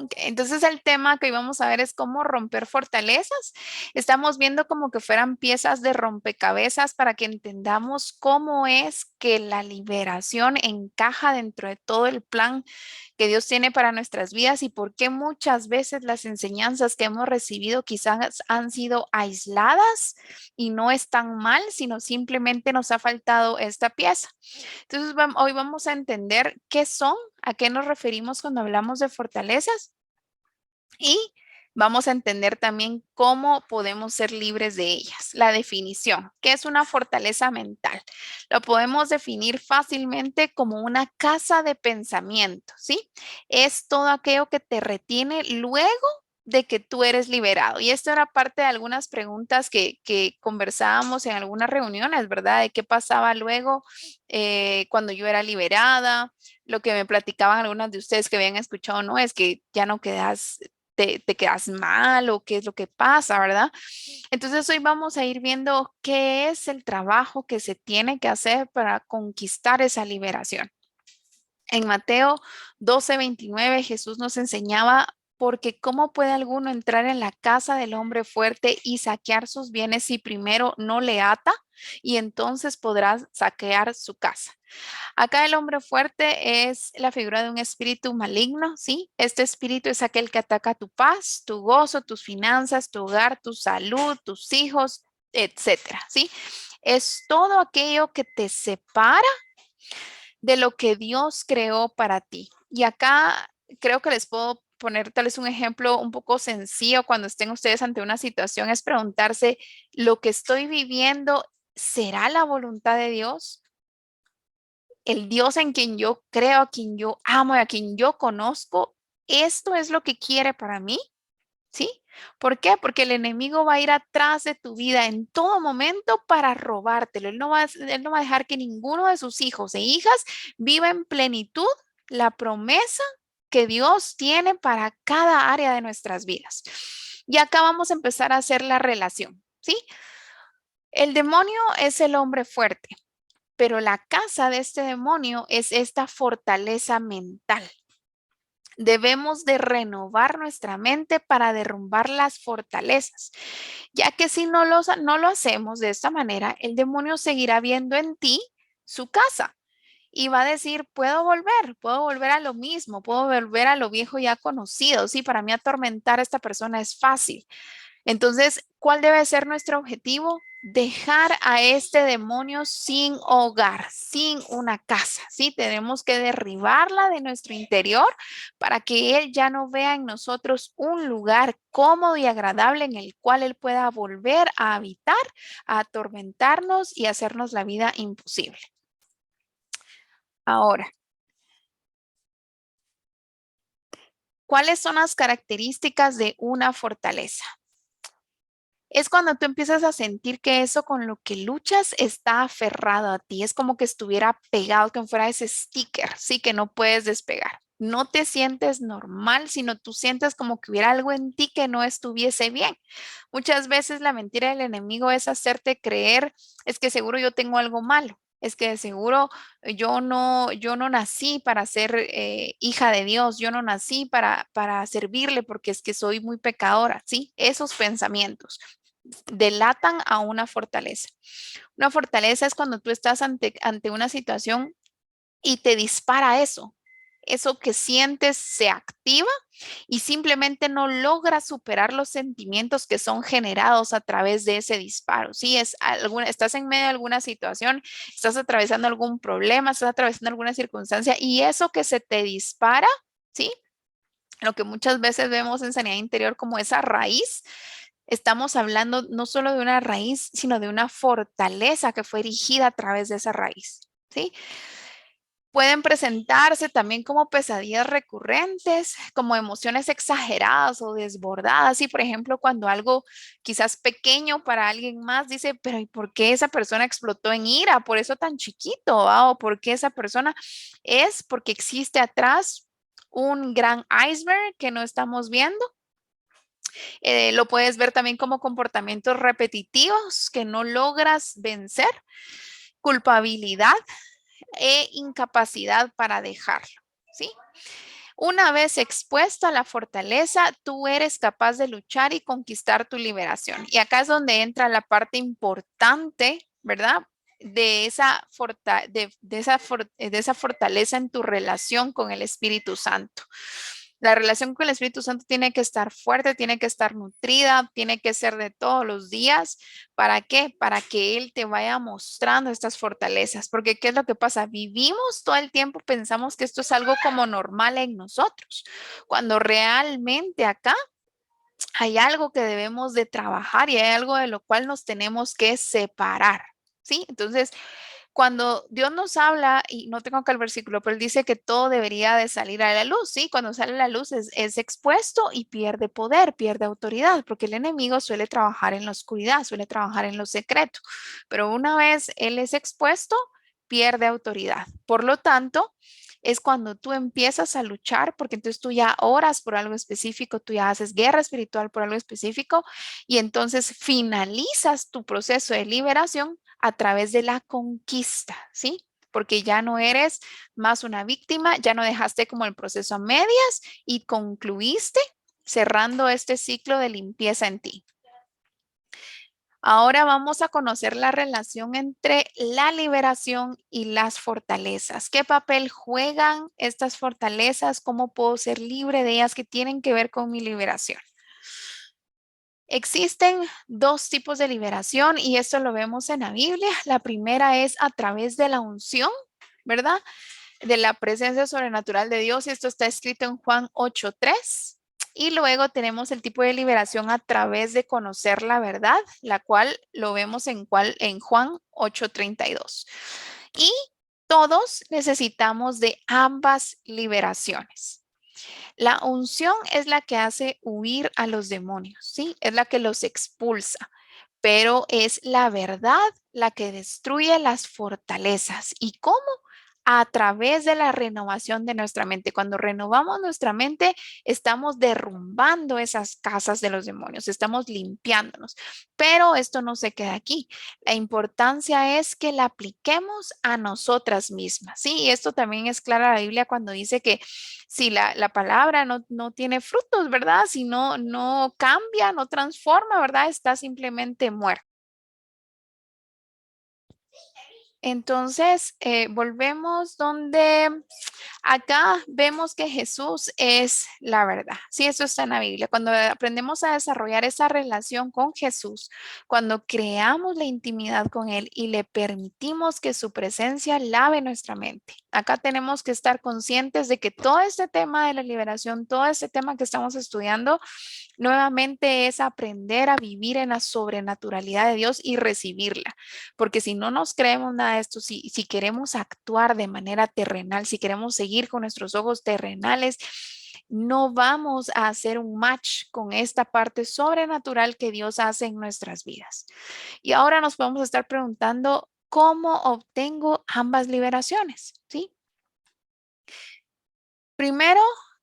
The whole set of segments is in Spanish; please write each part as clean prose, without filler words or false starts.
Ok, entonces el tema que hoy vamos a ver es cómo romper fortalezas. Estamos viendo como que fueran piezas de rompecabezas para que entendamos cómo es que la liberación encaja dentro de todo el plan que Dios tiene para nuestras vidas y por qué muchas veces las enseñanzas que hemos recibido quizás han sido aisladas y no están mal, sino simplemente nos ha faltado esta pieza. Entonces, hoy vamos a entender qué son, a qué nos referimos cuando hablamos de fortalezas y vamos a entender también cómo podemos ser libres de ellas. La definición, ¿qué es una fortaleza mental? Lo podemos definir fácilmente como una casa de pensamiento, ¿sí? Es todo aquello que te retiene luego de que tú eres liberado. Y esto era parte de algunas preguntas que conversábamos en algunas reuniones, ¿verdad? De qué pasaba luego cuando yo era liberada. Lo que me platicaban algunas de ustedes que habían escuchado, ¿no? Es que ya no quedas te quedas mal o qué es lo que pasa, ¿verdad? Entonces hoy vamos a ir viendo qué es el trabajo que se tiene que hacer para conquistar esa liberación. En Mateo 12:29 Jesús nos enseñaba, porque ¿cómo puede alguno entrar en la casa del hombre fuerte y saquear sus bienes si primero no le ata? Y entonces podrá saquear su casa. Acá el hombre fuerte es la figura de un espíritu maligno, ¿sí? Este espíritu es aquel que ataca tu paz, tu gozo, tus finanzas, tu hogar, tu salud, tus hijos, etcétera, ¿sí? Es todo aquello que te separa de lo que Dios creó para ti. Y acá creo que les puedo poner tal vez un ejemplo un poco sencillo cuando estén ustedes ante una situación, es preguntarse, ¿lo que estoy viviendo será la voluntad de Dios? El Dios en quien yo creo, a quien yo amo y a quien yo conozco, ¿esto es lo que quiere para mí? ¿Sí? ¿Por qué? Porque el enemigo va a ir atrás de tu vida en todo momento para robártelo. Él no va a dejar que ninguno de sus hijos e hijas viva en plenitud la promesa que Dios tiene para cada área de nuestras vidas. Y acá vamos a empezar a hacer la relación, ¿sí? El demonio es el hombre fuerte, pero la casa de este demonio es esta fortaleza mental. Debemos de renovar nuestra mente para derrumbar las fortalezas, ya que si no lo hacemos de esta manera, el demonio seguirá viendo en ti su casa y va a decir, puedo volver a lo mismo, puedo volver a lo viejo ya conocido. Sí, para mí atormentar a esta persona es fácil. Entonces, ¿cuál debe ser nuestro objetivo? Dejar a este demonio sin hogar, sin una casa, ¿sí? Tenemos que derribarla de nuestro interior para que él ya no vea en nosotros un lugar cómodo y agradable en el cual él pueda volver a habitar, a atormentarnos y hacernos la vida imposible. Ahora, ¿cuáles son las características de una fortaleza? Es cuando tú empiezas a sentir que eso con lo que luchas está aferrado a ti. Es como que estuviera pegado, que fuera ese sticker, sí, que no puedes despegar. No te sientes normal, sino tú sientes como que hubiera algo en ti que no estuviese bien. Muchas veces la mentira del enemigo es hacerte creer, es que seguro yo tengo algo malo. Es que de seguro yo no nací para ser hija de Dios, yo no nací para servirle porque es que soy muy pecadora, ¿sí? Esos pensamientos delatan a una fortaleza. Una fortaleza es cuando tú estás ante una situación y te dispara eso. Eso que sientes se activa y simplemente no logras superar los sentimientos que son generados a través de ese disparo. Si estás en medio de alguna situación, estás atravesando algún problema, estás atravesando alguna circunstancia y eso que se te dispara, ¿sí? Lo que muchas veces vemos en sanidad interior como esa raíz, estamos hablando no solo de una raíz, sino de una fortaleza que fue erigida a través de esa raíz, ¿sí? Pueden presentarse también como pesadillas recurrentes, como emociones exageradas o desbordadas. Y por ejemplo, cuando algo quizás pequeño para alguien más dice, pero ¿y por qué esa persona explotó en ira? ¿Por eso tan chiquito? ¿Ah? ¿O por qué esa persona? Es porque existe atrás un gran iceberg que no estamos viendo. Lo puedes ver también como comportamientos repetitivos que no logras vencer, culpabilidad e incapacidad para dejarlo, ¿sí? Una vez expuesto a la fortaleza, tú eres capaz de luchar y conquistar tu liberación. Y acá es donde entra la parte importante, ¿verdad? De esa fortaleza en tu relación con el Espíritu Santo. La relación con el Espíritu Santo tiene que estar fuerte, tiene que estar nutrida, tiene que ser de todos los días. ¿Para qué? Para que Él te vaya mostrando estas fortalezas. Porque ¿qué es lo que pasa? Vivimos todo el tiempo, pensamos que esto es algo como normal en nosotros, cuando realmente acá hay algo que debemos de trabajar y hay algo de lo cual nos tenemos que separar. ¿Sí? Entonces, cuando Dios nos habla, y no tengo acá el versículo, pero él dice que todo debería de salir a la luz, ¿sí? Cuando sale a la luz es expuesto y pierde poder, pierde autoridad, porque el enemigo suele trabajar en la oscuridad, suele trabajar en lo secreto, pero una vez él es expuesto, pierde autoridad. Por lo tanto, es cuando tú empiezas a luchar, porque entonces tú ya oras por algo específico, tú ya haces guerra espiritual por algo específico y entonces finalizas tu proceso de liberación a través de la conquista, ¿sí? Porque ya no eres más una víctima, ya no dejaste como el proceso a medias y concluiste cerrando este ciclo de limpieza en ti. Ahora vamos a conocer la relación entre la liberación y las fortalezas. ¿Qué papel juegan estas fortalezas? ¿Cómo puedo ser libre de ellas que tienen que ver con mi liberación? Existen dos tipos de liberación y esto lo vemos en la Biblia. La primera es a través de la unción, ¿verdad? De la presencia sobrenatural de Dios. Y esto está escrito en Juan 8:3. Y luego tenemos el tipo de liberación a través de conocer la verdad, la cual lo vemos en Juan 8:32. Y todos necesitamos de ambas liberaciones. La unción es la que hace huir a los demonios, ¿sí? Es la que los expulsa, pero es la verdad la que destruye las fortalezas. ¿Y cómo? A través de la renovación de nuestra mente. Cuando renovamos nuestra mente, estamos derrumbando esas casas de los demonios, estamos limpiándonos. Pero esto no se queda aquí. La importancia es que la apliquemos a nosotras mismas, ¿sí? Y esto también es clara la Biblia cuando dice que si la palabra no tiene frutos, ¿verdad? Si no cambia, no transforma, ¿verdad? Está simplemente muerta. Entonces, volvemos donde acá vemos que Jesús es la verdad. Sí, eso está en la Biblia. Cuando aprendemos a desarrollar esa relación con Jesús, cuando creamos la intimidad con Él y le permitimos que su presencia lave nuestra mente. Acá tenemos que estar conscientes de que todo este tema de la liberación, todo este tema que estamos estudiando, nuevamente es aprender a vivir en la sobrenaturalidad de Dios y recibirla. Porque si no nos creemos nada de esto, si queremos actuar de manera terrenal, si queremos seguir con nuestros ojos terrenales, no vamos a hacer un match con esta parte sobrenatural que Dios hace en nuestras vidas. Y ahora nos podemos estar preguntando, ¿cómo obtengo ambas liberaciones? ¿Sí? Primero,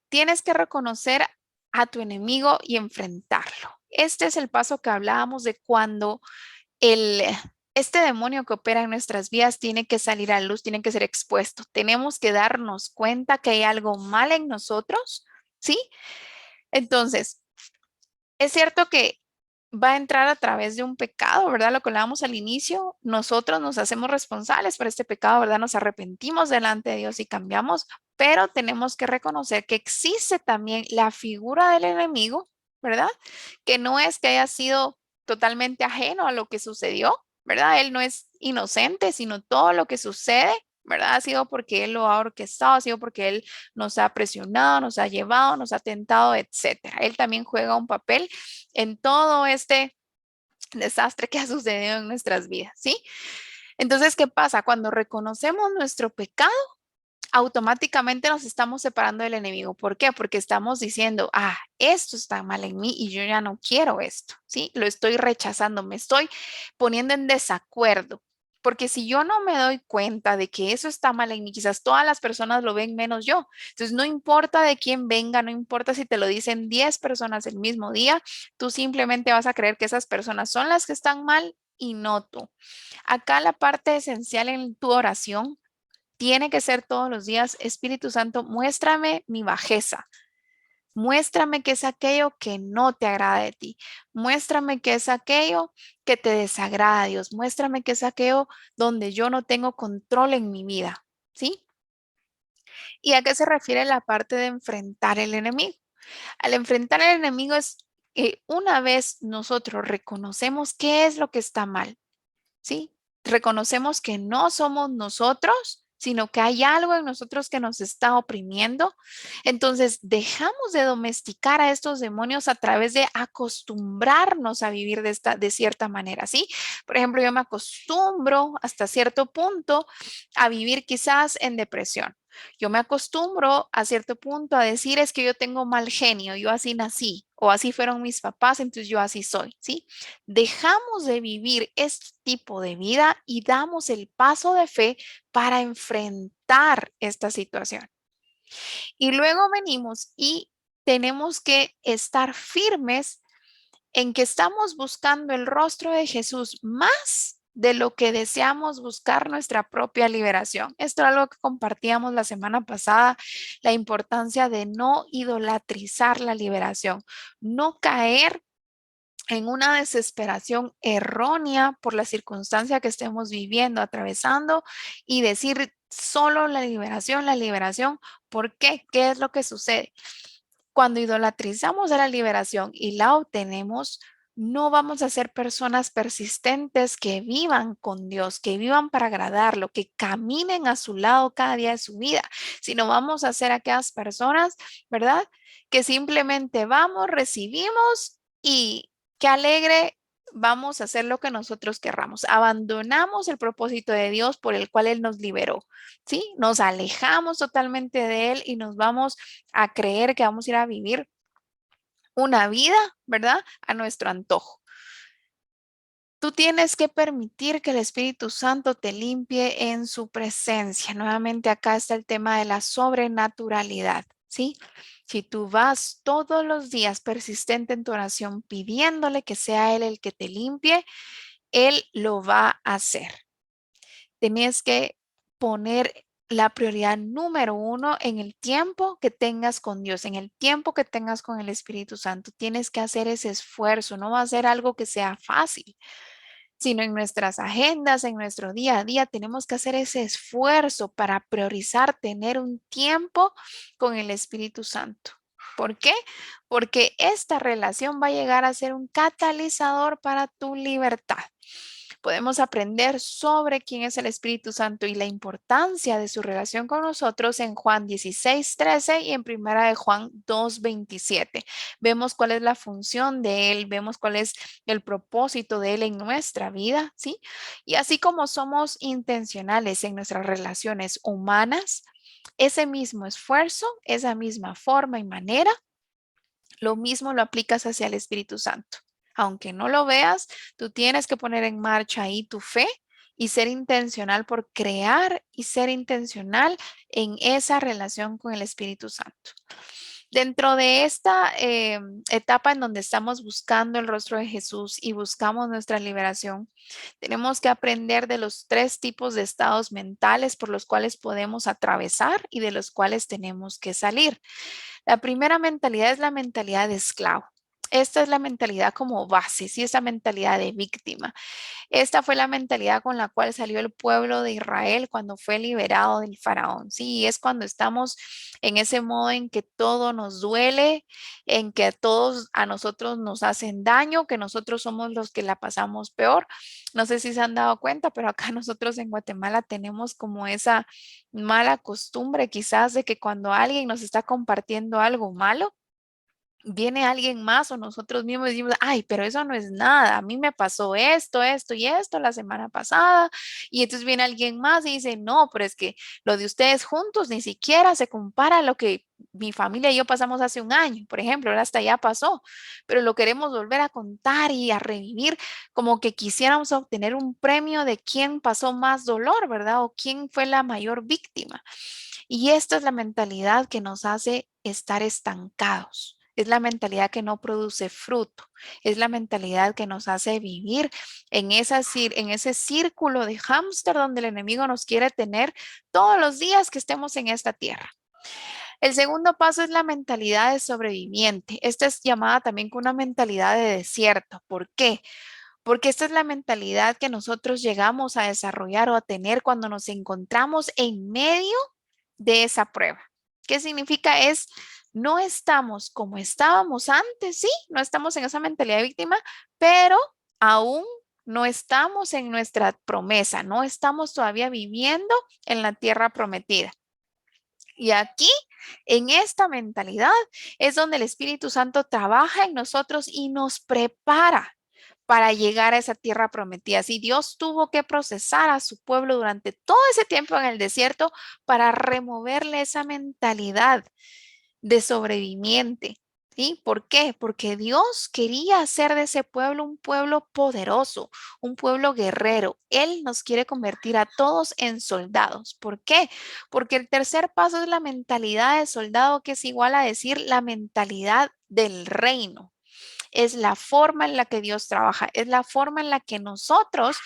tienes que reconocer a tu enemigo y enfrentarlo. Este es el paso que hablábamos de cuando el, este demonio que opera en nuestras vidas tiene que salir a luz, tiene que ser expuesto. Tenemos que darnos cuenta que hay algo mal en nosotros, ¿sí? Entonces, es cierto que va a entrar a través de un pecado, ¿verdad? Lo que hablábamos al inicio, nosotros nos hacemos responsables por este pecado, ¿verdad? Nos arrepentimos delante de Dios y cambiamos, pero tenemos que reconocer que existe también la figura del enemigo, ¿verdad? Que no es que haya sido totalmente ajeno a lo que sucedió, ¿verdad? Él no es inocente, sino todo lo que sucede, ¿verdad? Ha sido porque él lo ha orquestado, ha sido porque él nos ha presionado, nos ha llevado, nos ha tentado, etcétera. Él también juega un papel en todo este desastre que ha sucedido en nuestras vidas, ¿sí? Entonces, ¿qué pasa? Cuando reconocemos nuestro pecado, automáticamente nos estamos separando del enemigo. ¿Por qué? Porque estamos diciendo, esto está mal en mí y yo ya no quiero esto, ¿sí? Lo estoy rechazando, me estoy poniendo en desacuerdo. Porque si yo no me doy cuenta de que eso está mal en mí, quizás todas las personas lo ven menos yo. Entonces, no importa de quién venga, no importa si te lo dicen 10 personas el mismo día, tú simplemente vas a creer que esas personas son las que están mal y no tú. Acá la parte esencial en tu oración Tiene que ser todos los días, Espíritu Santo, muéstrame mi bajeza. Muéstrame qué es aquello que no te agrada de ti. Muéstrame qué es aquello que te desagrada a Dios. Muéstrame qué es aquello donde yo no tengo control en mi vida. ¿Sí? ¿Y a qué se refiere la parte de enfrentar el enemigo? Al enfrentar al enemigo es una vez nosotros reconocemos qué es lo que está mal, ¿sí? Reconocemos que no somos nosotros, sino que hay algo en nosotros que nos está oprimiendo. Entonces, dejamos de domesticar a estos demonios a través de acostumbrarnos a vivir de cierta manera, ¿sí? Por ejemplo, yo me acostumbro hasta cierto punto a vivir quizás en depresión. Yo me acostumbro a cierto punto a decir es que yo tengo mal genio, yo así nací o así fueron mis papás, entonces yo así soy, ¿sí? Dejamos de vivir este tipo de vida y damos el paso de fe para enfrentar esta situación. Y luego venimos y tenemos que estar firmes en que estamos buscando el rostro de Jesús más de lo que deseamos buscar nuestra propia liberación. Esto es algo que compartíamos la semana pasada, la importancia de no idolatrizar la liberación, no caer en una desesperación errónea por la circunstancia que estemos viviendo, atravesando y decir solo la liberación, la liberación. ¿Por qué? ¿Qué es lo que sucede? Cuando idolatrizamos a la liberación y la obtenemos, no vamos a ser personas persistentes que vivan con Dios, que vivan para agradarlo, que caminen a su lado cada día de su vida, sino vamos a ser aquellas personas, ¿verdad? Que simplemente vamos, recibimos y qué alegre, vamos a hacer lo que nosotros querramos. Abandonamos el propósito de Dios por el cual Él nos liberó, ¿sí? Nos alejamos totalmente de Él y nos vamos a creer que vamos a ir a vivir una vida, ¿verdad? A nuestro antojo. Tú tienes que permitir que el Espíritu Santo te limpie en su presencia. Nuevamente acá está el tema de la sobrenaturalidad, ¿sí? Si tú vas todos los días persistente en tu oración pidiéndole que sea Él el que te limpie, Él lo va a hacer. Tienes que poner la prioridad número uno en el tiempo que tengas con Dios, en el tiempo que tengas con el Espíritu Santo. Tienes que hacer ese esfuerzo, no va a ser algo que sea fácil, sino en nuestras agendas, en nuestro día a día, tenemos que hacer ese esfuerzo para priorizar tener un tiempo con el Espíritu Santo. ¿Por qué? Porque esta relación va a llegar a ser un catalizador para tu libertad. Podemos aprender sobre quién es el Espíritu Santo y la importancia de su relación con nosotros en Juan 16:13 y en Primera de Juan 2:27. Vemos cuál es la función de él, vemos cuál es el propósito de él en nuestra vida, ¿sí? Y así como somos intencionales en nuestras relaciones humanas, ese mismo esfuerzo, esa misma forma y manera, lo mismo lo aplicas hacia el Espíritu Santo. Aunque no lo veas, tú tienes que poner en marcha ahí tu fe y ser intencional por crear y ser intencional en esa relación con el Espíritu Santo. Dentro de esta etapa en donde estamos buscando el rostro de Jesús y buscamos nuestra liberación, tenemos que aprender de los tres tipos de estados mentales por los cuales podemos atravesar y de los cuales tenemos que salir. La primera mentalidad es la mentalidad de esclavo. Esta es la mentalidad como base, sí, esa mentalidad de víctima. Esta fue la mentalidad con la cual salió el pueblo de Israel cuando fue liberado del faraón. Sí, es cuando estamos en ese modo en que todo nos duele, en que todos a nosotros nos hacen daño, que nosotros somos los que la pasamos peor. No sé si se han dado cuenta, pero acá nosotros en Guatemala tenemos como esa mala costumbre quizás de que cuando alguien nos está compartiendo algo malo, viene alguien más o nosotros mismos decimos, ay, pero eso no es nada, a mí me pasó esto, esto y esto la semana pasada, y entonces viene alguien más y dice, no, pero es que lo de ustedes juntos ni siquiera se compara a lo que mi familia y yo pasamos hace un año, por ejemplo, ahora hasta ya pasó, pero lo queremos volver a contar y a revivir como que quisiéramos obtener un premio de quién pasó más dolor, ¿verdad? O quién fue la mayor víctima. Y esta es la mentalidad que nos hace estar estancados Es la mentalidad que no produce fruto. Es la mentalidad que nos hace vivir en ese círculo de hámster donde el enemigo nos quiere tener todos los días que estemos en esta tierra. El segundo paso es la mentalidad de sobreviviente. Esta es llamada también como una mentalidad de desierto. ¿Por qué? Porque esta es la mentalidad que nosotros llegamos a desarrollar o a tener cuando nos encontramos en medio de esa prueba. ¿Qué significa? No estamos como estábamos antes, sí, no estamos en esa mentalidad de víctima, pero aún no estamos en nuestra promesa, no estamos todavía viviendo en la tierra prometida. Y aquí, en esta mentalidad, es donde el Espíritu Santo trabaja en nosotros y nos prepara para llegar a esa tierra prometida. Si Dios tuvo que procesar a su pueblo durante todo ese tiempo en el desierto para removerle esa mentalidad de sobreviviente. ¿Sí? ¿Por qué? Porque Dios quería hacer de ese pueblo un pueblo poderoso, un pueblo guerrero. Él nos quiere convertir a todos en soldados. ¿Por qué? Porque el tercer paso es la mentalidad de soldado, que es igual a decir la mentalidad del reino. Es la forma en la que Dios trabaja, es la forma en la que nosotros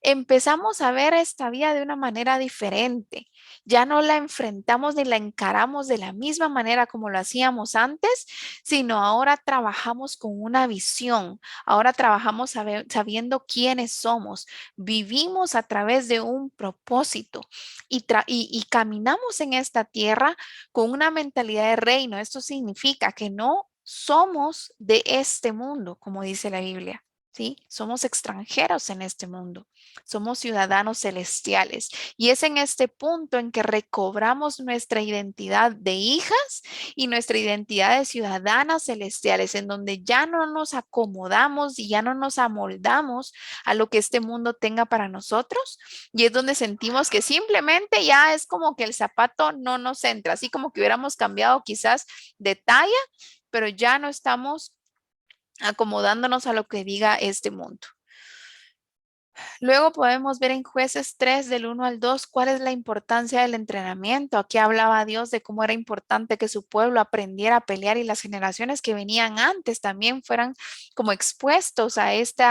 empezamos a ver esta vida de una manera diferente. Ya no la enfrentamos ni la encaramos de la misma manera como lo hacíamos antes, sino ahora trabajamos con una visión, ahora trabajamos sabiendo quiénes somos, vivimos a través de un propósito y caminamos en esta tierra con una mentalidad de reino. Esto significa que no somos de este mundo, como dice la Biblia. ¿Sí? Somos extranjeros en este mundo, somos ciudadanos celestiales y es en este punto en que recobramos nuestra identidad de hijas y nuestra identidad de ciudadanas celestiales, en donde ya no nos acomodamos y ya no nos amoldamos a lo que este mundo tenga para nosotros y es donde sentimos que simplemente ya es como que el zapato no nos entra, así como que hubiéramos cambiado quizás de talla, pero ya no estamos acomodándonos a lo que diga este mundo. Luego podemos ver en Jueces 3 del 1 al 2 cuál es la importancia del entrenamiento. Aquí hablaba Dios de cómo era importante que su pueblo aprendiera a pelear y las generaciones que venían antes también fueran como expuestos a este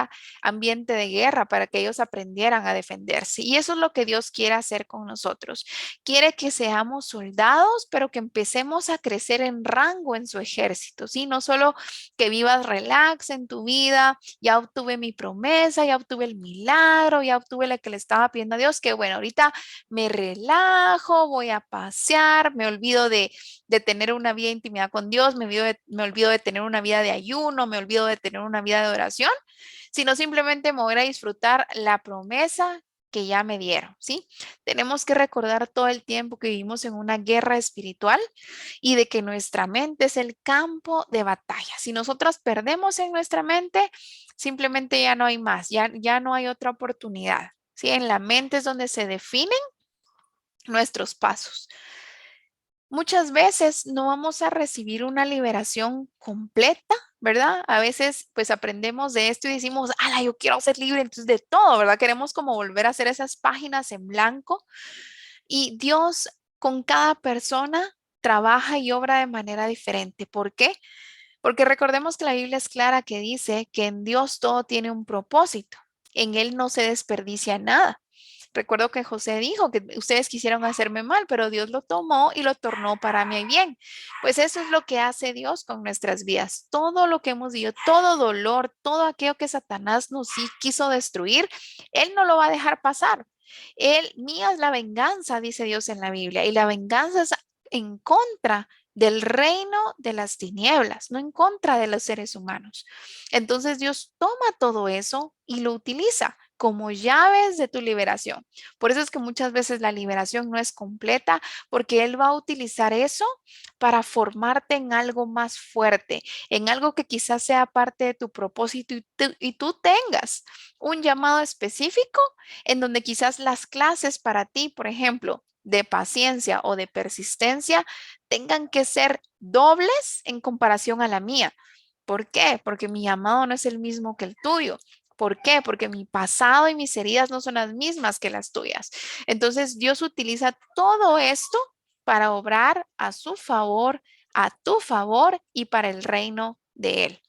ambiente de guerra para que ellos aprendieran a defenderse. Y eso es lo que Dios quiere hacer con nosotros. Quiere que seamos soldados, pero que empecemos a crecer en rango en su ejército, ¿sí? No solo que vivas relax en tu vida, ya obtuve mi promesa, ya obtuve el milagro, ya obtuve lo que le estaba pidiendo a Dios, que bueno, ahorita me relajo, voy a pasear, me olvido de tener una vida de intimidad con Dios, me olvido de tener una vida de ayuno, me olvido de tener una vida de oración, sino simplemente me voy a disfrutar la promesa que ya me dieron, ¿sí? Tenemos que recordar todo el tiempo que vivimos en una guerra espiritual y de que nuestra mente es el campo de batalla. Si nosotras perdemos en nuestra mente, simplemente ya no hay más, ya no hay otra oportunidad. ¿Sí? En la mente es donde se definen nuestros pasos. Muchas veces no vamos a recibir una liberación completa, ¿verdad? A veces pues aprendemos de esto y decimos, ala, yo quiero ser libre entonces de todo, ¿verdad? Queremos como volver a hacer esas páginas en blanco y Dios con cada persona trabaja y obra de manera diferente. ¿Por qué? Porque recordemos que la Biblia es clara que dice que en Dios todo tiene un propósito. En Él no se desperdicia nada. Recuerdo que José dijo que ustedes quisieron hacerme mal, pero Dios lo tomó y lo tornó para mi bien. Pues eso es lo que hace Dios con nuestras vidas. Todo lo que hemos dicho, todo dolor, todo aquello que Satanás nos quiso destruir, Él no lo va a dejar pasar. Él, mía es la venganza, dice Dios en la Biblia, y la venganza es en contra del reino de las tinieblas, no en contra de los seres humanos. Entonces Dios toma todo eso y lo utiliza como llaves de tu liberación. Por eso es que muchas veces la liberación no es completa, porque Él va a utilizar eso para formarte en algo más fuerte, en algo que quizás sea parte de tu propósito y tú tengas un llamado específico en donde quizás las clases para ti, por ejemplo, de paciencia o de persistencia, tengan que ser dobles en comparación a la mía. ¿Por qué? Porque mi llamado no es el mismo que el tuyo. ¿Por qué? Porque mi pasado y mis heridas no son las mismas que las tuyas. Entonces Dios utiliza todo esto para obrar a su favor, a tu favor y para el reino de Él.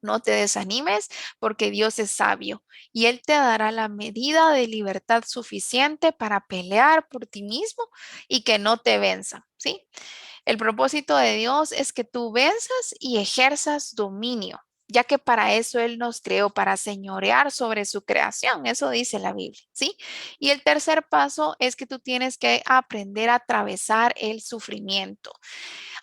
No te desanimes porque Dios es sabio y Él te dará la medida de libertad suficiente para pelear por ti mismo y que no te venza, ¿sí? El propósito de Dios es que tú venzas y ejerzas dominio, ya que para eso Él nos creó, para señorear sobre su creación. Eso dice la Biblia, ¿sí? Y el tercer paso es que tú tienes que aprender a atravesar el sufrimiento.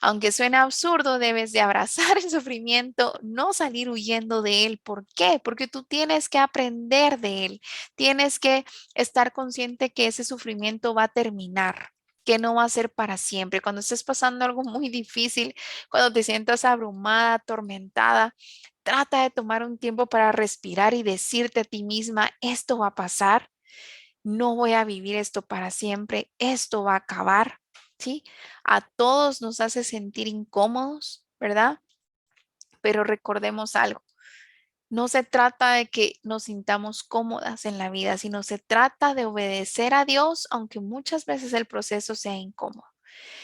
Aunque suene absurdo, debes de abrazar el sufrimiento, no salir huyendo de él. ¿Por qué? Porque tú tienes que aprender de él. Tienes que estar consciente que ese sufrimiento va a terminar, que no va a ser para siempre. Cuando estés pasando algo muy difícil, cuando te sientas abrumada, atormentada, trata de tomar un tiempo para respirar y decirte a ti misma, esto va a pasar, no voy a vivir esto para siempre, esto va a acabar, ¿sí? A todos nos hace sentir incómodos, ¿verdad? Pero recordemos algo, no se trata de que nos sintamos cómodas en la vida, sino se trata de obedecer a Dios, aunque muchas veces el proceso sea incómodo.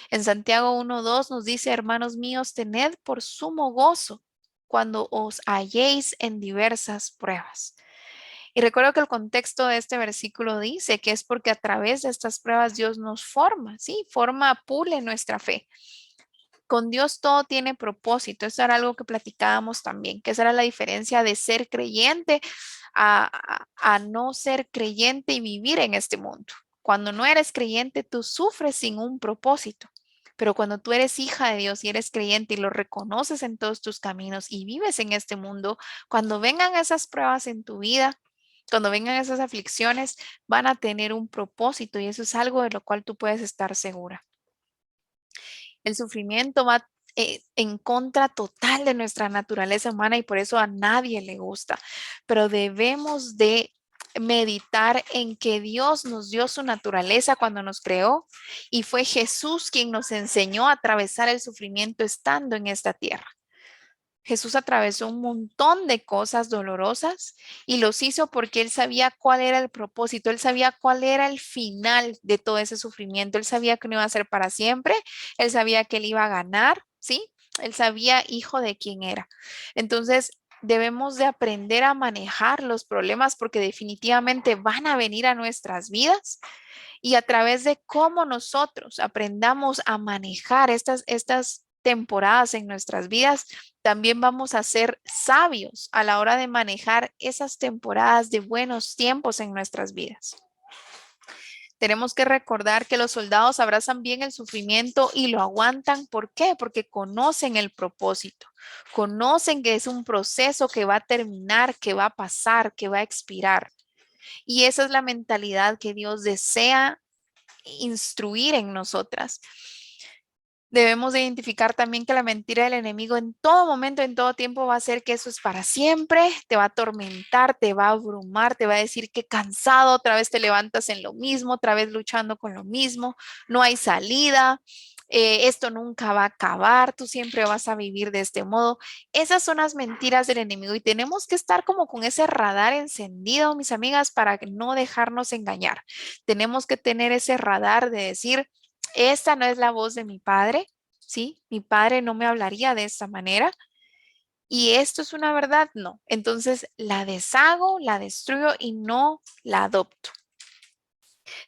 En Santiago 1:2 nos dice, hermanos míos, tened por sumo gozo cuando os halléis en diversas pruebas. Y recuerdo que el contexto de este versículo dice que es porque a través de estas pruebas Dios nos forma, ¿sí? Forma, pule nuestra fe. Con Dios todo tiene propósito. Eso era algo que platicábamos también, que esa era la diferencia de ser creyente a no ser creyente y vivir en este mundo. Cuando no eres creyente, tú sufres sin un propósito. Pero cuando tú eres hija de Dios y eres creyente y lo reconoces en todos tus caminos y vives en este mundo, cuando vengan esas pruebas en tu vida, cuando vengan esas aflicciones, van a tener un propósito y eso es algo de lo cual tú puedes estar segura. El sufrimiento va en contra total de nuestra naturaleza humana y por eso a nadie le gusta, pero debemos de meditar en que Dios nos dio su naturaleza cuando nos creó y fue Jesús quien nos enseñó a atravesar el sufrimiento estando en esta tierra. Jesús atravesó un montón de cosas dolorosas y los hizo porque él sabía cuál era el propósito, él sabía cuál era el final de todo ese sufrimiento, él sabía que no iba a ser para siempre, él sabía que él iba a ganar, ¿sí? Él sabía hijo de quién era. Entonces, debemos de aprender a manejar los problemas porque definitivamente van a venir a nuestras vidas y a través de cómo nosotros aprendamos a manejar estas temporadas en nuestras vidas, también vamos a ser sabios a la hora de manejar esas temporadas de buenos tiempos en nuestras vidas. Tenemos que recordar que los soldados abrazan bien el sufrimiento y lo aguantan. ¿Por qué? Porque conocen el propósito, conocen que es un proceso que va a terminar, que va a pasar, que va a expirar. Y esa es la mentalidad que Dios desea instruir en nosotras. Debemos de identificar también que la mentira del enemigo en todo momento, en todo tiempo va a ser que eso es para siempre, te va a atormentar, te va a abrumar, te va a decir que cansado, otra vez te levantas en lo mismo, otra vez luchando con lo mismo, no hay salida, esto nunca va a acabar, tú siempre vas a vivir de este modo. Esas son las mentiras del enemigo y tenemos que estar como con ese radar encendido, mis amigas, para no dejarnos engañar. Tenemos que tener ese radar de decir, esta no es la voz de mi padre, ¿sí? Mi padre no me hablaría de esta manera. Y esto es una verdad, no. Entonces la deshago, la destruyo y no la adopto.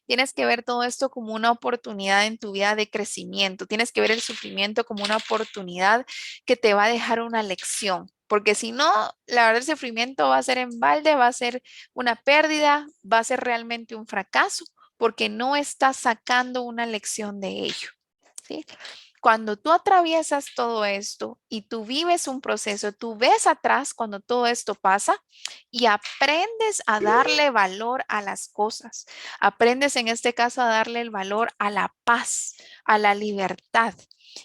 Tienes que ver todo esto como una oportunidad en tu vida de crecimiento. Tienes que ver el sufrimiento como una oportunidad que te va a dejar una lección. Porque si no, la verdad el sufrimiento va a ser en balde, va a ser una pérdida, va a ser realmente un fracaso, porque no estás sacando una lección de ello. ¿Sí? Cuando tú atraviesas todo esto y tú vives un proceso, tú ves atrás cuando todo esto pasa y aprendes a darle valor a las cosas. Aprendes en este caso a darle el valor a la paz, a la libertad.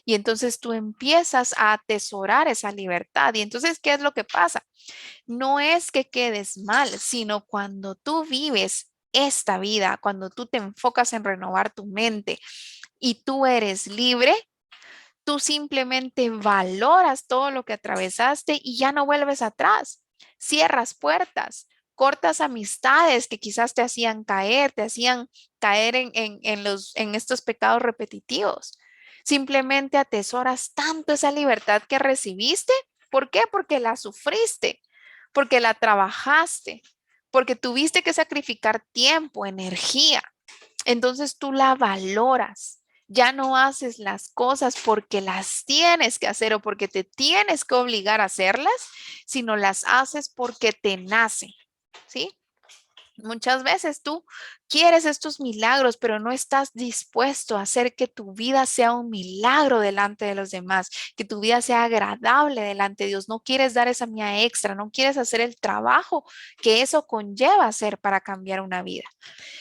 Y entonces tú empiezas a atesorar esa libertad. Y entonces, ¿qué es lo que pasa? No es que quedes mal, sino cuando tú vives esta vida, cuando tú te enfocas en renovar tu mente y tú eres libre, tú simplemente valoras todo lo que atravesaste y ya no vuelves atrás. Cierras puertas, cortas amistades que quizás te hacían caer, te hacían caer en estos pecados repetitivos. Simplemente atesoras tanto esa libertad que recibiste. ¿Por qué? Porque la sufriste, porque la trabajaste, porque tuviste que sacrificar tiempo, energía. Entonces tú la valoras. Ya no haces las cosas porque las tienes que hacer o porque te tienes que obligar a hacerlas, sino las haces porque te nace, ¿sí? Muchas veces tú quieres estos milagros, pero no estás dispuesto a hacer que tu vida sea un milagro delante de los demás, que tu vida sea agradable delante de Dios. No quieres dar esa mía extra, no quieres hacer el trabajo que eso conlleva hacer para cambiar una vida.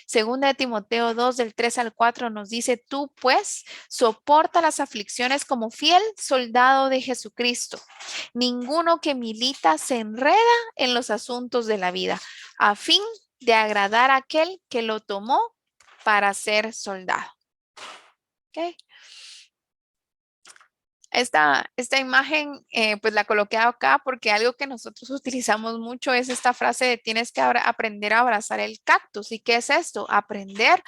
Segunda de Timoteo 2 del 3 al 4 nos dice, tú pues soporta las aflicciones como fiel soldado de Jesucristo. Ninguno que milita se enreda en los asuntos de la vida, a fin de agradar a aquel que lo tomó para ser soldado. ¿Okay? Esta imagen pues la coloqué acá porque algo que nosotros utilizamos mucho es esta frase de tienes que aprender a abrazar el cactus. ¿Y qué es esto? Aprender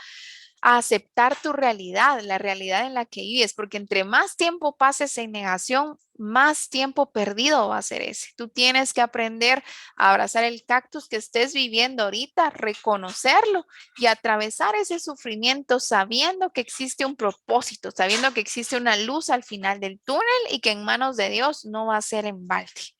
a aceptar tu realidad, la realidad en la que vives, porque entre más tiempo pases en negación, más tiempo perdido va a ser ese. Tú tienes que aprender a abrazar el cactus que estés viviendo ahorita, reconocerlo y atravesar ese sufrimiento sabiendo que existe un propósito, sabiendo que existe una luz al final del túnel y que en manos de Dios no va a ser en balde.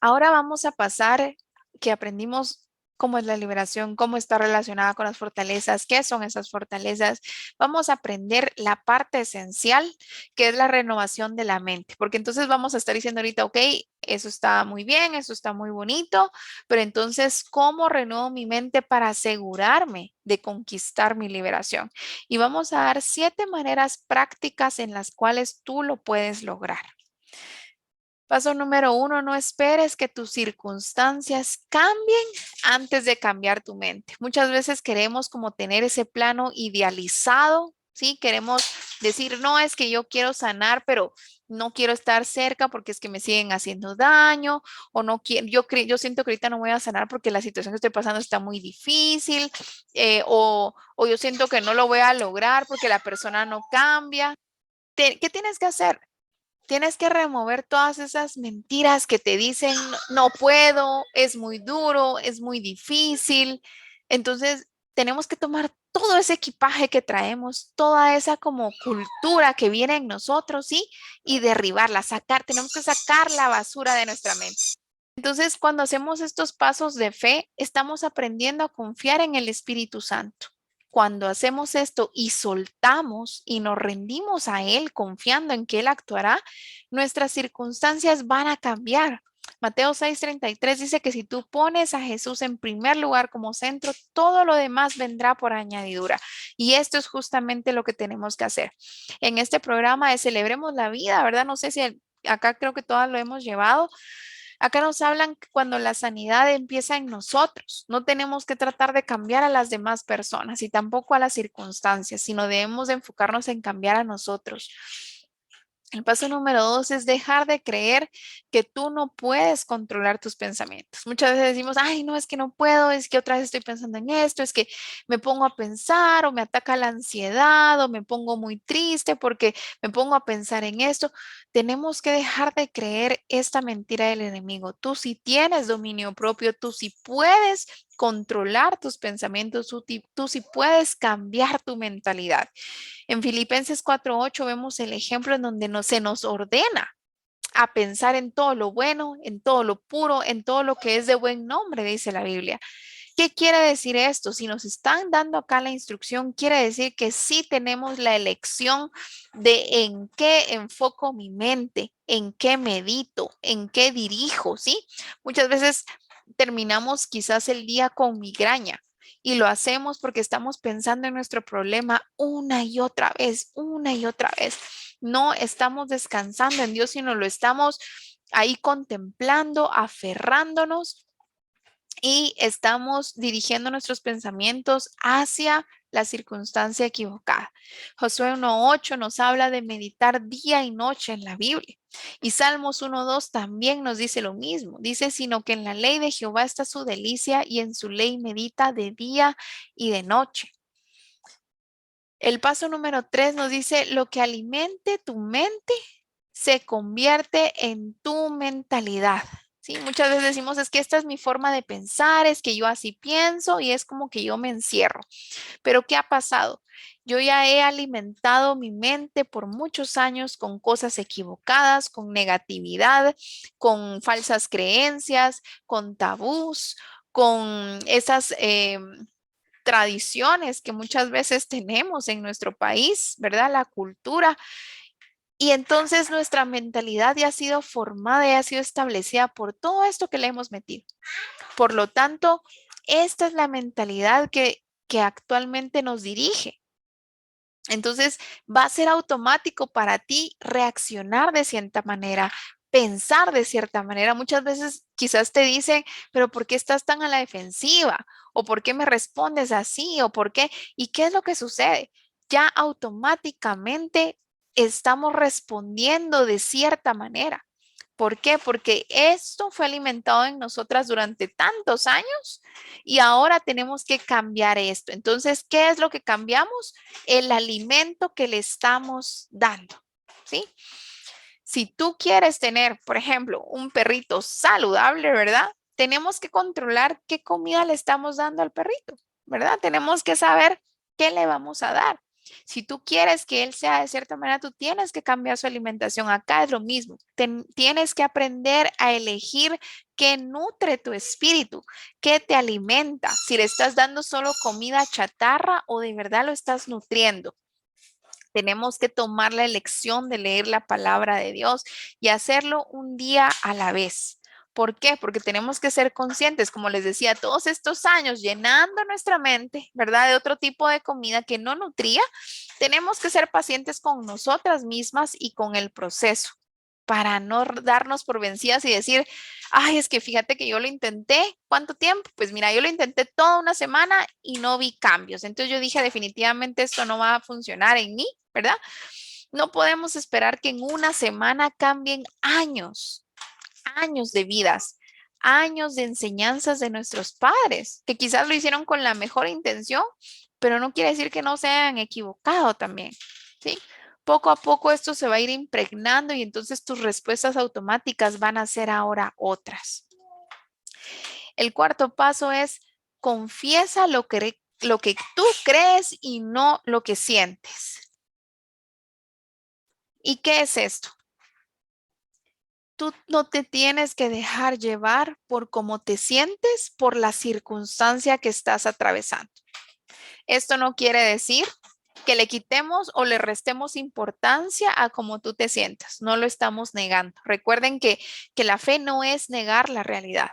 Ahora vamos a pasar que aprendimos cómo es la liberación, cómo está relacionada con las fortalezas, qué son esas fortalezas. Vamos a aprender la parte esencial, que es la renovación de la mente, porque entonces vamos a estar diciendo ahorita, ok, eso está muy bien, eso está muy bonito, pero entonces, ¿cómo renuevo mi mente para asegurarme de conquistar mi liberación? Y vamos a dar 7 maneras prácticas en las cuales tú lo puedes lograr. Paso número 1, no esperes que tus circunstancias cambien antes de cambiar tu mente. Muchas veces queremos como tener ese plano idealizado, ¿sí? Queremos decir, no, es que yo quiero sanar, pero no quiero estar cerca porque es que me siguen haciendo daño o no quiero, yo siento que ahorita no voy a sanar porque la situación que estoy pasando está muy difícil o yo siento que no lo voy a lograr porque la persona no cambia. ¿Qué tienes que hacer? Tienes que remover todas esas mentiras que te dicen, no puedo, es muy duro, es muy difícil. Entonces, tenemos que tomar todo ese equipaje que traemos, toda esa como cultura que viene en nosotros, ¿sí? Y derribarla, tenemos que sacar la basura de nuestra mente. Entonces, cuando hacemos estos pasos de fe, estamos aprendiendo a confiar en el Espíritu Santo. Cuando hacemos esto y soltamos y nos rendimos a Él confiando en que Él actuará, nuestras circunstancias van a cambiar. Mateo 6:33 dice que si tú pones a Jesús en primer lugar como centro, todo lo demás vendrá por añadidura. Y esto es justamente lo que tenemos que hacer. En este programa de Celebremos la Vida, ¿verdad? No sé si acá creo que todas lo hemos llevado. Acá nos hablan que cuando la sanidad empieza en nosotros, no tenemos que tratar de cambiar a las demás personas y tampoco a las circunstancias, sino debemos de enfocarnos en cambiar a nosotros. El paso número 2 es dejar de creer que tú no puedes controlar tus pensamientos. Muchas veces decimos, ay, no, es que no puedo, es que otra vez estoy pensando en esto, es que me pongo a pensar o me ataca la ansiedad o me pongo muy triste porque me pongo a pensar en esto. Tenemos que dejar de creer esta mentira del enemigo. Tú sí tienes dominio propio, tú sí puedes controlar tus pensamientos, tú sí puedes cambiar tu mentalidad. En Filipenses 4:8 vemos el ejemplo en donde se nos ordena a pensar en todo lo bueno, en todo lo puro, en todo lo que es de buen nombre, dice la Biblia. ¿Qué quiere decir esto? Si nos están dando acá la instrucción, quiere decir que sí tenemos la elección de en qué enfoco mi mente, en qué medito, en qué dirijo, ¿sí? Muchas veces terminamos quizás el día con migraña y lo hacemos porque estamos pensando en nuestro problema una y otra vez, una y otra vez. No estamos descansando en Dios, sino lo estamos ahí contemplando, aferrándonos y estamos dirigiendo nuestros pensamientos hacia la circunstancia equivocada. Josué 1:8 nos habla de meditar día y noche en la Biblia. Y Salmos 1:2 también nos dice lo mismo. Dice, sino que en la ley de Jehová está su delicia y en su ley medita de día y de noche. El paso número 3 nos dice, lo que alimente tu mente se convierte en tu mentalidad. Sí, muchas veces decimos, es que esta es mi forma de pensar, es que yo así pienso y es como que yo me encierro. Pero ¿qué ha pasado? Yo ya he alimentado mi mente por muchos años con cosas equivocadas, con negatividad, con falsas creencias, con tabús, con esas tradiciones que muchas veces tenemos en nuestro país, ¿verdad? La cultura. Y entonces nuestra mentalidad ya ha sido formada, ya ha sido establecida por todo esto que le hemos metido. Por lo tanto, esta es la mentalidad que actualmente nos dirige. Entonces, va a ser automático para ti reaccionar de cierta manera, pensar de cierta manera. Muchas veces quizás te dicen, pero ¿por qué estás tan a la defensiva? ¿O por qué me respondes así? ¿O por qué? ¿Y qué es lo que sucede? Ya automáticamente estamos respondiendo de cierta manera. ¿Por qué? Porque esto fue alimentado en nosotras durante tantos años y ahora tenemos que cambiar esto. Entonces, ¿qué es lo que cambiamos? El alimento que le estamos dando, ¿sí? Si tú quieres tener, por ejemplo, un perrito saludable, ¿verdad? Tenemos que controlar qué comida le estamos dando al perrito, ¿verdad? Tenemos que saber qué le vamos a dar. Si tú quieres que él sea de cierta manera, tú tienes que cambiar su alimentación. Acá es lo mismo. Tienes que aprender a elegir qué nutre tu espíritu, qué te alimenta. Si le estás dando solo comida chatarra o de verdad lo estás nutriendo. Tenemos que tomar la elección de leer la palabra de Dios y hacerlo un día a la vez. ¿Por qué? Porque tenemos que ser conscientes, como les decía, todos estos años llenando nuestra mente, ¿verdad? De otro tipo de comida que no nutría, tenemos que ser pacientes con nosotras mismas y con el proceso para no darnos por vencidas y decir, ay, es que fíjate que yo lo intenté, ¿cuánto tiempo? Pues mira, yo lo intenté toda una semana y no vi cambios. Entonces yo dije, definitivamente esto no va a funcionar en mí, ¿verdad? No podemos esperar que en una semana cambien años, años de vidas, años de enseñanzas de nuestros padres, que quizás lo hicieron con la mejor intención, pero no quiere decir que no se hayan equivocado también, ¿sí? Poco a poco esto se va a ir impregnando y entonces tus respuestas automáticas van a ser ahora otras. El cuarto paso es confiesa lo que tú crees y no lo que sientes. ¿Y qué es esto? Tú no te tienes que dejar llevar por cómo te sientes, por la circunstancia que estás atravesando. Esto no quiere decir que le quitemos o le restemos importancia a cómo tú te sientas. No lo estamos negando. Recuerden que la fe no es negar la realidad,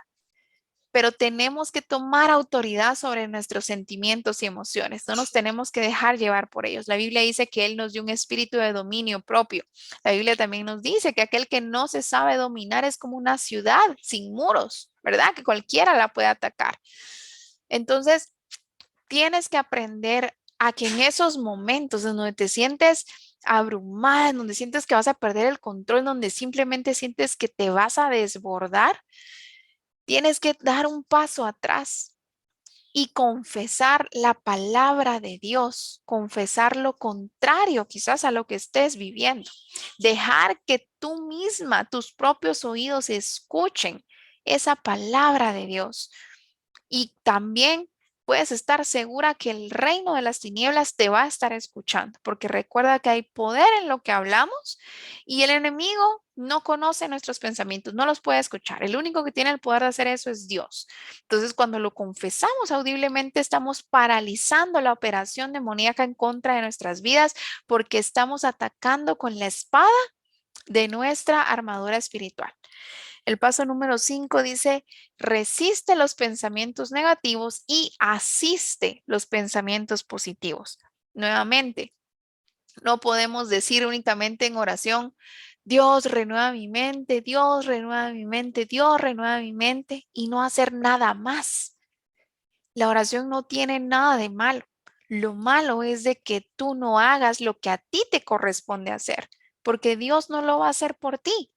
pero tenemos que tomar autoridad sobre nuestros sentimientos y emociones. No nos tenemos que dejar llevar por ellos. La Biblia dice que Él nos dio un espíritu de dominio propio. La Biblia también nos dice que aquel que no se sabe dominar es como una ciudad sin muros, ¿verdad? Que cualquiera la puede atacar. Entonces, tienes que aprender a que en esos momentos en donde te sientes abrumada, en donde sientes que vas a perder el control, en donde simplemente sientes que te vas a desbordar, tienes que dar un paso atrás y confesar la palabra de Dios, confesar lo contrario quizás a lo que estés viviendo, dejar que tú misma, tus propios oídos escuchen esa palabra de Dios. Y también puedes estar segura que el reino de las tinieblas te va a estar escuchando, porque recuerda que hay poder en lo que hablamos y el enemigo no conoce nuestros pensamientos, no los puede escuchar. El único que tiene el poder de hacer eso es Dios. Entonces, cuando lo confesamos audiblemente, estamos paralizando la operación demoníaca en contra de nuestras vidas porque estamos atacando con la espada de nuestra armadura espiritual. El paso número 5 dice, resiste los pensamientos negativos y asiste los pensamientos positivos. Nuevamente, no podemos decir únicamente en oración, Dios renueva mi mente, Dios renueva mi mente, Dios renueva mi mente y no hacer nada más. La oración no tiene nada de malo. Lo malo es de que tú no hagas lo que a ti te corresponde hacer, porque Dios no lo va a hacer por ti.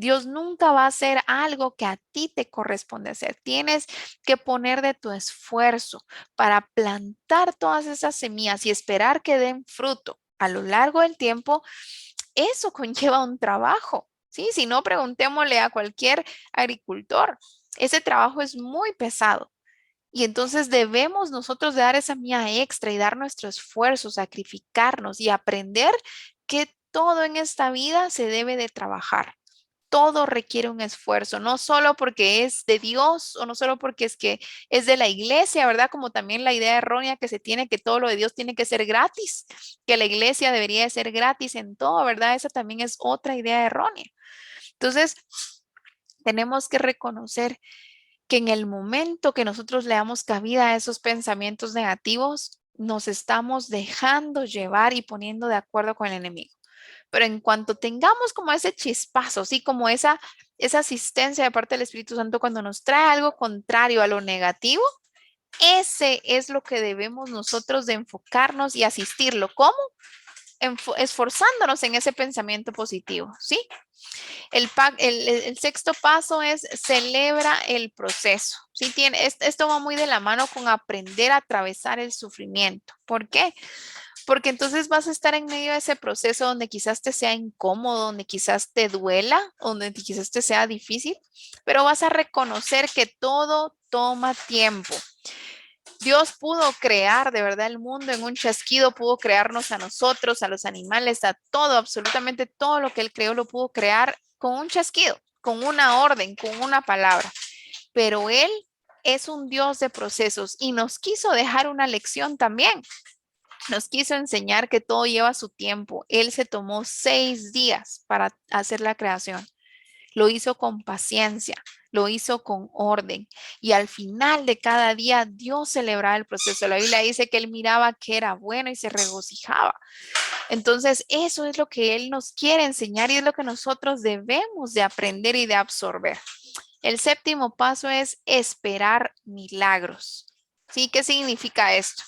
Dios nunca va a hacer algo que a ti te corresponde hacer. Tienes que poner de tu esfuerzo para plantar todas esas semillas y esperar que den fruto a lo largo del tiempo. Eso conlleva un trabajo, ¿sí? Si no, preguntémosle a cualquier agricultor. Ese trabajo es muy pesado. Y entonces debemos nosotros de dar esa mía extra y dar nuestro esfuerzo, sacrificarnos y aprender que todo en esta vida se debe de trabajar. Todo requiere un esfuerzo, no solo porque es de Dios o no solo porque es que es de la iglesia, ¿verdad? Como también la idea errónea que se tiene que todo lo de Dios tiene que ser gratis, que la iglesia debería de ser gratis en todo, ¿verdad? Esa también es otra idea errónea. Entonces, tenemos que reconocer que en el momento que nosotros le damos cabida a esos pensamientos negativos, nos estamos dejando llevar y poniendo de acuerdo con el enemigo. Pero en cuanto tengamos como ese chispazo, sí, como esa asistencia de parte del Espíritu Santo cuando nos trae algo contrario a lo negativo, ese es lo que debemos nosotros de enfocarnos y asistirlo. ¿Cómo? Esforzándonos en ese pensamiento positivo, ¿sí? El sexto paso es celebra el proceso. ¿Sí? Esto va muy de la mano con aprender a atravesar el sufrimiento. ¿Por qué? Porque entonces vas a estar en medio de ese proceso donde quizás te sea incómodo, donde quizás te duela, donde quizás te sea difícil, pero vas a reconocer que todo toma tiempo. Dios pudo crear de verdad el mundo en un chasquido, pudo crearnos a nosotros, a los animales, a todo, absolutamente todo lo que Él creó lo pudo crear con un chasquido, con una orden, con una palabra. Pero Él es un Dios de procesos y nos quiso dejar una lección también. Nos quiso enseñar que todo lleva su tiempo. Él se tomó 6 días para hacer la creación. Lo hizo con paciencia, lo hizo con orden. Y al final de cada día, Dios celebraba el proceso. La Biblia dice que Él miraba que era bueno y se regocijaba. Entonces, eso es lo que Él nos quiere enseñar y es lo que nosotros debemos de aprender y de absorber. El séptimo paso es esperar milagros. ¿Sí? ¿Qué significa esto?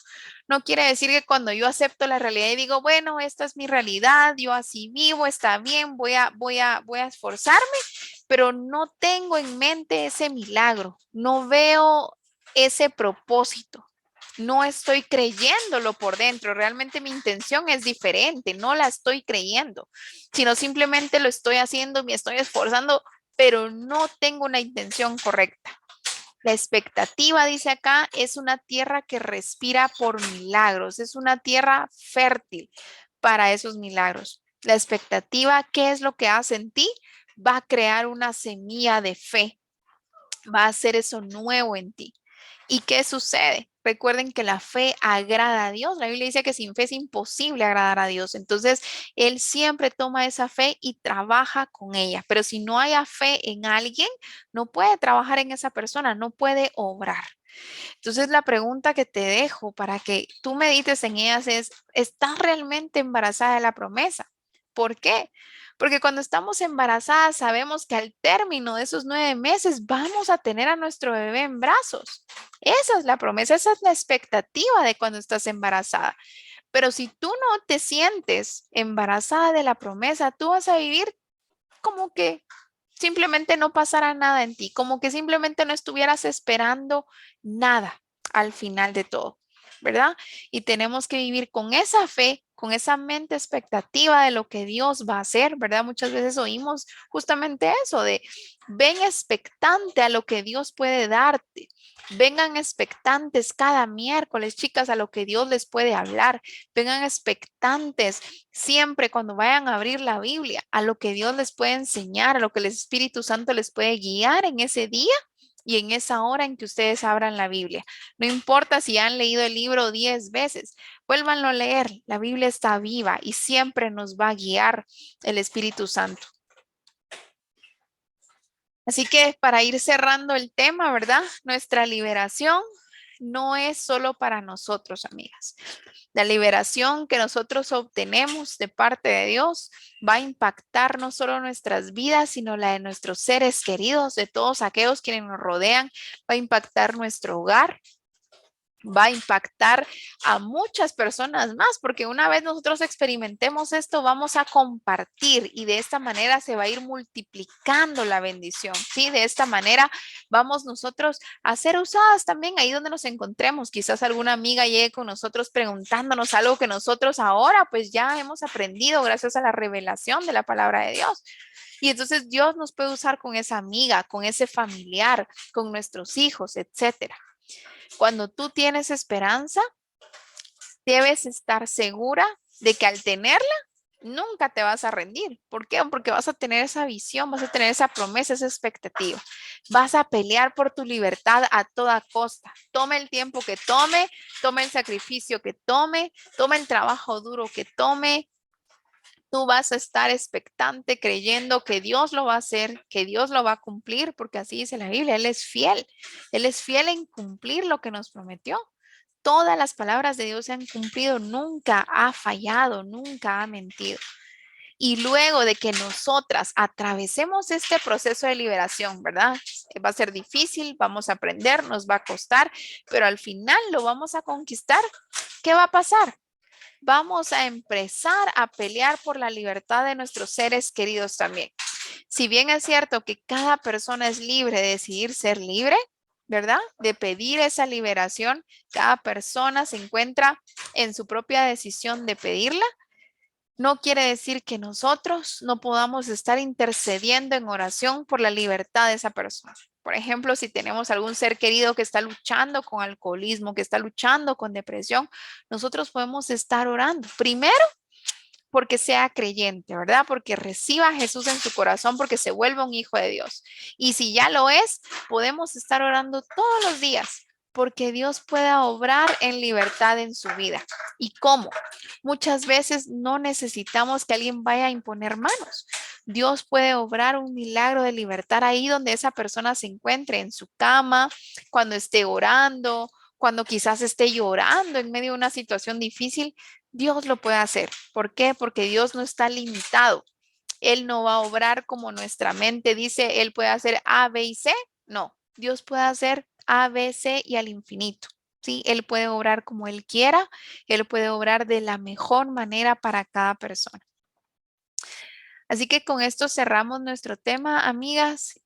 No quiere decir que cuando yo acepto la realidad y digo, bueno, esta es mi realidad, yo así vivo, está bien, voy a esforzarme, pero no tengo en mente ese milagro, no veo ese propósito, no estoy creyéndolo por dentro, realmente mi intención es diferente, no la estoy creyendo, sino simplemente lo estoy haciendo, me estoy esforzando, pero no tengo una intención correcta. La expectativa, dice acá, es una tierra que respira por milagros, es una tierra fértil para esos milagros. La expectativa, ¿qué es lo que hace en ti? Va a crear una semilla de fe, va a hacer eso nuevo en ti. ¿Y qué sucede? Recuerden que la fe agrada a Dios. La Biblia dice que sin fe es imposible agradar a Dios. Entonces, Él siempre toma esa fe y trabaja con ella. Pero si no hay fe en alguien, no puede trabajar en esa persona, no puede obrar. Entonces, la pregunta que te dejo para que tú medites en ellas es, ¿estás realmente embarazada de la promesa? ¿Por qué? Porque cuando estamos embarazadas sabemos que al término de esos 9 meses vamos a tener a nuestro bebé en brazos. Esa es la promesa, esa es la expectativa de cuando estás embarazada. Pero si tú no te sientes embarazada de la promesa, tú vas a vivir como que simplemente no pasara nada en ti, como que simplemente no estuvieras esperando nada al final de todo, ¿verdad? Y tenemos que vivir con esa fe, con esa mente expectativa de lo que Dios va a hacer, ¿verdad? Muchas veces oímos justamente eso de ven expectante a lo que Dios puede darte. Vengan expectantes cada miércoles, chicas, a lo que Dios les puede hablar. Vengan expectantes siempre cuando vayan a abrir la Biblia, a lo que Dios les puede enseñar, a lo que el Espíritu Santo les puede guiar en ese día y en esa hora en que ustedes abran la Biblia. No importa si han leído el libro 10 veces, vuélvanlo a leer. La Biblia está viva y siempre nos va a guiar el Espíritu Santo. Así que para ir cerrando el tema, ¿verdad? Nuestra liberación no es solo para nosotros, amigas. La liberación que nosotros obtenemos de parte de Dios va a impactar no solo nuestras vidas, sino la de nuestros seres queridos, de todos aquellos quienes nos rodean. Va a impactar nuestro hogar, va a impactar a muchas personas más, porque una vez nosotros experimentemos esto, vamos a compartir y de esta manera se va a ir multiplicando la bendición, ¿sí? De esta manera vamos nosotros a ser usadas también ahí donde nos encontremos. Quizás alguna amiga llegue con nosotros preguntándonos algo que nosotros ahora pues ya hemos aprendido gracias a la revelación de la palabra de Dios. Y entonces Dios nos puede usar con esa amiga, con ese familiar, con nuestros hijos, etcétera. Cuando tú tienes esperanza, debes estar segura de que al tenerla, nunca te vas a rendir. ¿Por qué? Porque vas a tener esa visión, vas a tener esa promesa, esa expectativa. Vas a pelear por tu libertad a toda costa. Tome el tiempo que tome el sacrificio que tome el trabajo duro que tome. Tú vas a estar expectante creyendo que Dios lo va a hacer, que Dios lo va a cumplir, porque así dice la Biblia, Él es fiel. Él es fiel en cumplir lo que nos prometió. Todas las palabras de Dios se han cumplido, nunca ha fallado, nunca ha mentido. Y luego de que nosotras atravesemos este proceso de liberación, ¿verdad? Va a ser difícil, vamos a aprender, nos va a costar, pero al final lo vamos a conquistar. ¿Qué va a pasar? Vamos a empezar a pelear por la libertad de nuestros seres queridos también. Si bien es cierto que cada persona es libre de decidir ser libre, ¿verdad? De pedir esa liberación, cada persona se encuentra en su propia decisión de pedirla. No quiere decir que nosotros no podamos estar intercediendo en oración por la libertad de esa persona. Por ejemplo, si tenemos algún ser querido que está luchando con alcoholismo, que está luchando con depresión, nosotros podemos estar orando. Primero, porque sea creyente, ¿verdad? Porque reciba a Jesús en su corazón, porque se vuelva un hijo de Dios. Y si ya lo es, podemos estar orando todos los días, porque Dios pueda obrar en libertad en su vida. ¿Y cómo? Muchas veces no necesitamos que alguien vaya a imponer manos. Dios puede obrar un milagro de libertad ahí donde esa persona se encuentre, en su cama, cuando esté orando, cuando quizás esté llorando en medio de una situación difícil. Dios lo puede hacer. ¿Por qué? Porque Dios no está limitado. Él no va a obrar como nuestra mente dice, Él puede hacer A, B y C. No, Dios puede hacer A, B, C y al infinito. ¿Sí? Él puede obrar como Él quiera, Él puede obrar de la mejor manera para cada persona. Así que con esto cerramos nuestro tema, amigas,